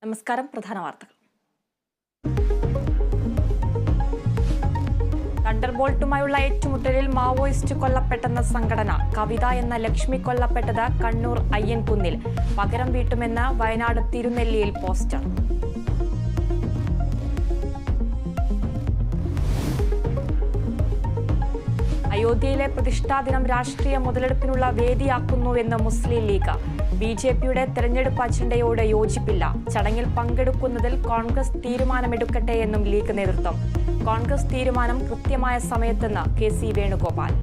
നമസ്കാരം. പ്രധാന വാർത്തകൾ. തണ്ടർബോൾട്ടുമായുള്ള ഏറ്റുമുട്ടലിൽ മാവോയിസ്റ്റ് കൊല്ലപ്പെട്ടെന്ന സംഘടന. കവിത എന്ന ലക്ഷ്മി കൊല്ലപ്പെട്ടത് കണ്ണൂർ അയ്യൻകുന്നിൽ. പകരം വീട്ടുമെന്ന് വയനാട് തിരുനെല്ലിയിൽ പോസ്റ്റർ. അയോധ്യയിലെ പ്രതിഷ്ഠാദിനം രാഷ്ട്രീയ മുതലെടുപ്പിനുള്ള വേദിയാക്കുന്നുവെന്ന് മുസ്ലിം ലീഗ്. ബിജെപിയുടെ തെരഞ്ഞെടുപ്പ് അജണ്ടയോട് യോജിപ്പില്ല. ചടങ്ങിൽ പങ്കെടുക്കുന്നതിൽ കോൺഗ്രസ് തീരുമാനമെടുക്കട്ടെ എന്നും ലീഗ് നേതൃത്വം. കോൺഗ്രസ് തീരുമാനം കൃത്യമായ സമയത്തെന്ന് കെ.സി. വേണുഗോപാൽ.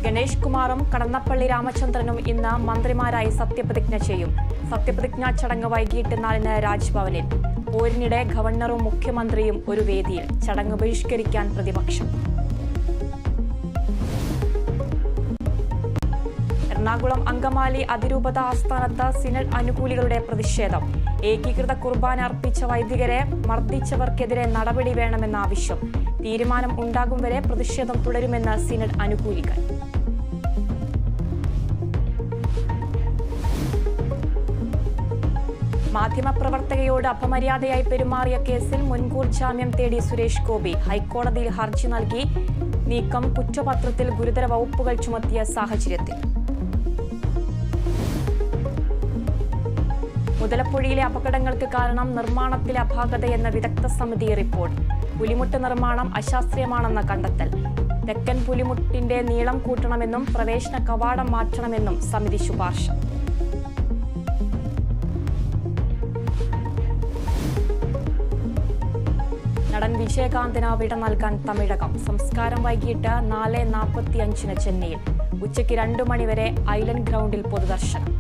ഗണേഷ് കുമാറും കടന്നപ്പള്ളി രാമചന്ദ്രനും ഇന്ന് മന്ത്രിമാരായി സത്യപ്രതിജ്ഞ ചെയ്യും. സത്യപ്രതിജ്ഞാ ചടങ്ങ് വൈകിട്ട് 4-ന് രാജ്ഭവനിൽ. പോരിനിടെ ഗവർണറും മുഖ്യമന്ത്രിയും ഒരു വേദിയിൽ. ചടങ്ങ് ബഹിഷ്കരിക്കാൻ പ്രതിപക്ഷം. എറണാകുളം അങ്കമാലി അതിരൂപത ആസ്ഥാനത്ത് സിനഡ് അനുകൂലികളുടെ പ്രതിഷേധം. ഏകീകൃത കുർബാന അർപ്പിച്ച വൈദികരെ മർദ്ദിച്ചവർക്കെതിരെ നടപടി വേണമെന്ന ആവശ്യം. തീരുമാനം ഉണ്ടാകും വരെ പ്രതിഷേധം തുടരുമെന്ന് സിനഡ് അനുകൂലികൾ. മാധ്യമപ്രവർത്തകയോട് അപമര്യാദയായി പെരുമാറിയ കേസിൽ മുൻകൂർ ജാമ്യം തേടി സുരേഷ് ഗോപി. ഹൈക്കോടതിയിൽ ഹർജി നൽകി. നീക്കം കുറ്റപത്രത്തിൽ ഗുരുതര വകുപ്പുകൾ ചുമത്തിയ സാഹചര്യത്തിൽ. മുതലപ്പുഴയിലെ അപകടങ്ങൾക്ക് കാരണം നിർമ്മാണത്തിലെ അപാകതയെന്ന വിദഗ്ധ സമിതി റിപ്പോർട്ട്. പുലിമുട്ട് നിർമ്മാണം അശാസ്ത്രീയമാണെന്ന കണ്ടെത്തൽ. തെക്കൻ പുലിമുട്ടിന്റെ നീളം കൂട്ടണമെന്നും പ്രവേശന കവാടം മാറ്റണമെന്നും സമിതി ശുപാർശ. നടൻ വിജയകാന്തിന് വിട നൽകാൻ തമിഴകം. സംസ്കാരം വൈകിട്ട് 4:45 ചെന്നൈയിൽ. ഉച്ചയ്ക്ക് 2 മണിവരെ ഐലൻഡ് ഗ്രൗണ്ടിൽ പൊതുദർശനം.